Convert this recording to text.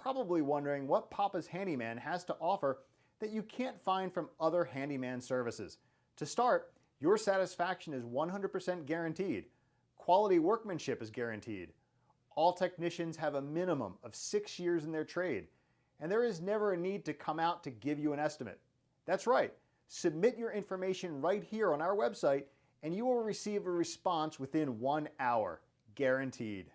probably wondering what Papa's Handyman has to offer that you can't find from other handyman services. To start, your satisfaction is 100% guaranteed. Quality workmanship is guaranteed. All technicians have a minimum of 6 years in their trade, and there is never a need to come out to give you an estimate. That's right, submit your information right here on our website and you will receive a response within 1 hour, guaranteed.